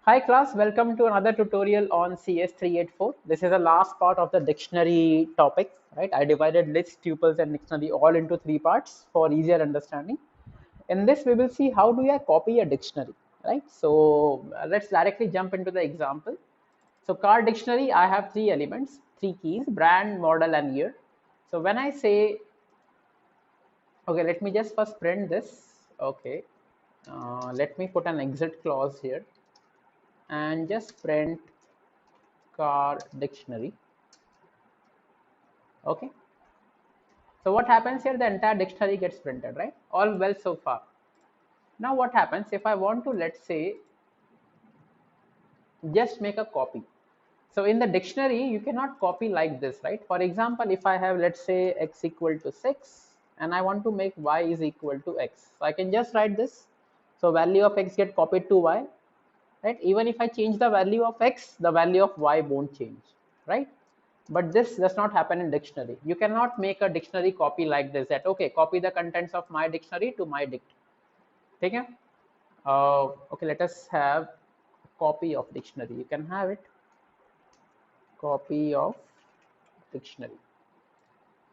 Hi class, welcome to another tutorial on CS384. This is the last part of the dictionary topic, right? I divided list, tuples and dictionary all into three parts for easier understanding. In this, we will see how do I copy a dictionary, right? So let's directly jump into the example. So car dictionary, I have three elements, three keys, brand, model and year. So when I say, okay, let me just first print this. Okay, let me put an exit clause here and just print car dictionary. Okay, so what happens here, the entire dictionary gets printed, right? All well so far. Now what happens if I want to, let's say, just make a copy. So in the dictionary you cannot copy like this, right? For example, if I have, let's say, x equal to 6 and I want to make y is equal to x, so I can just write this. So value of x get copied to y, right? Even if I change the value of x, the value of y won't change, right? But this does not happen in dictionary. You cannot make a dictionary copy like this, that okay, copy the contents of my dictionary to my dict. Okay, okay, let us have copy of dictionary. You can have it, copy of dictionary.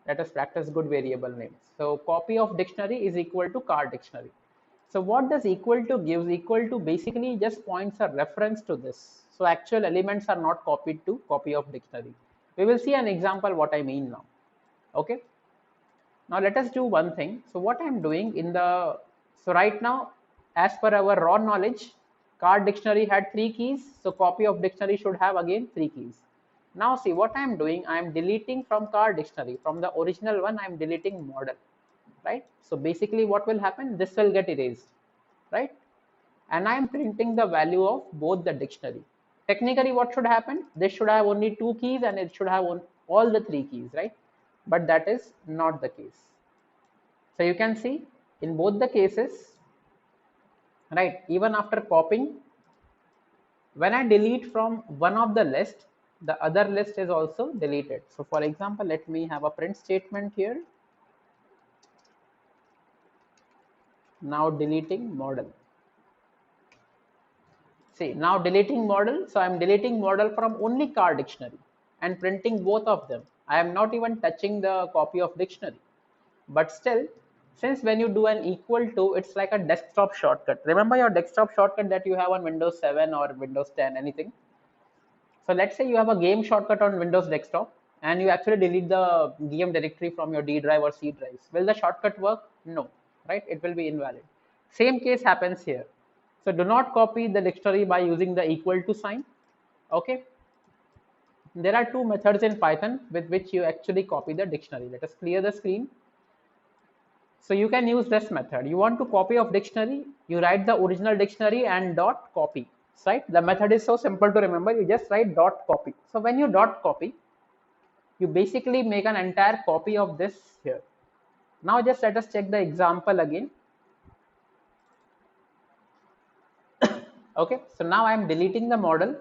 Let us practice good variable names. So copy of dictionary is equal to car dictionary. So what does equal to gives? Equal to basically just points a reference to this. So actual elements are not copied to copy of dictionary. We will see an example what I mean now. Okay. Now let us do one thing. So what I'm doing in the, so right now, as per our raw knowledge, car dictionary had three keys. So copy of dictionary should have again three keys. Now see what I'm doing. I'm deleting from car dictionary. From the original one, I'm deleting model, right? So basically what will happen? This will get erased, right? And I'm printing the value of both the dictionary. Technically what should happen? This should have only two keys and it should have all the three keys, right? But that is not the case. So you can see in both the cases, right, even after copying, when I delete from one of the list, the other list is also deleted. So for example, let me have a print statement here. Now deleting model. See, now deleting model. So I'm deleting model from only car dictionary and printing both of them. I am not even touching the copy of dictionary. But still, since when you do an equal to, it's like a desktop shortcut. Remember your desktop shortcut that you have on Windows 7 or Windows 10, anything. So let's say you have a game shortcut on Windows desktop and you actually delete the game directory from your D drive or C drives. Will the shortcut work? No, right? It will be invalid. Same case happens here. So do not copy the dictionary by using the equal to sign. Okay. There are two methods in Python with which you actually copy the dictionary. Let us clear the screen. So you can use this method. You want to copy of dictionary, you write the original dictionary and dot copy, right? The method is so simple to remember. You just write dot copy. So when you dot copy, you basically make an entire copy of this here. Now just let us check the example again. Okay, so now I am deleting the model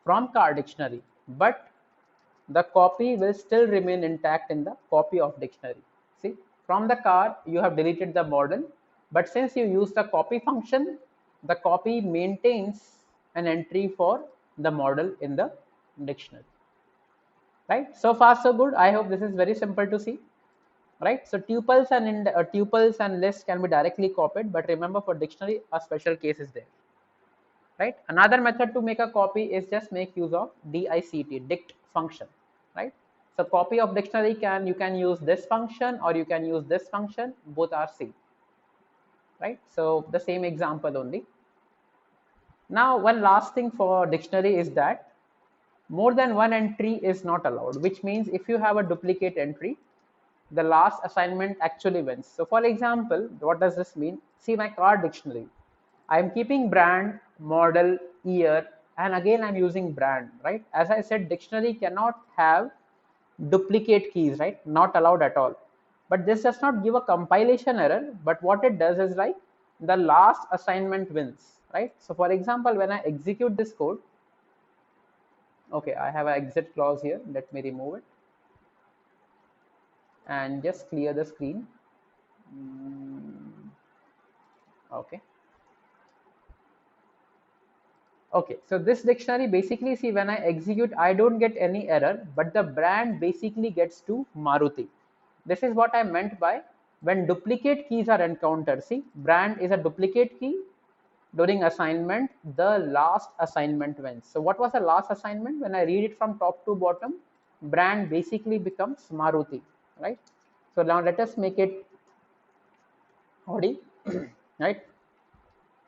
from car dictionary, but the copy will still remain intact in the copy of dictionary. See, from the car you have deleted the model, but since you use the copy function, the copy maintains an entry for the model in the dictionary. Right? So far so good. I hope this is very simple to see. Right? So tuples and lists can be directly copied, but remember for dictionary a special case is there. Right? Another method to make a copy is just make use of dict function, right? So copy of dictionary, you can use this function or you can use this function, both are same, right? So the same example only. Now one last thing for dictionary is that more than one entry is not allowed, which means if you have a duplicate entry, the last assignment actually wins. So for example, what does this mean? See my car dictionary. I'm keeping brand, model, year, and again I'm using brand, right? As I said, dictionary cannot have duplicate keys, right? Not allowed at all. But this does not give a compilation error, but what it does is like the last assignment wins, right? So for example, when I execute this code, okay, I have an exit clause here. Let me remove it and just clear the screen. Okay. Okay, so this dictionary basically, see, when I execute, I don't get any error, but the brand basically gets to Maruti. This is what I meant by when duplicate keys are encountered. See, brand is a duplicate key. During assignment, the last assignment wins. So what was the last assignment? When I read it from top to bottom, brand basically becomes Maruti, right? So now let us make it Audi, right?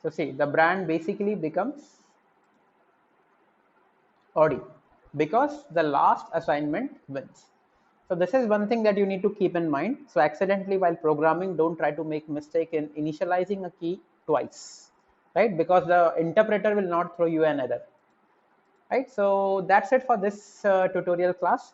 So see, the brand basically becomes Audi because the last assignment wins. So this is one thing that you need to keep in mind. So accidentally while programming, don't try to make mistake in initializing a key twice, right? Because the interpreter will not throw you an error, right? So that's it for this tutorial class.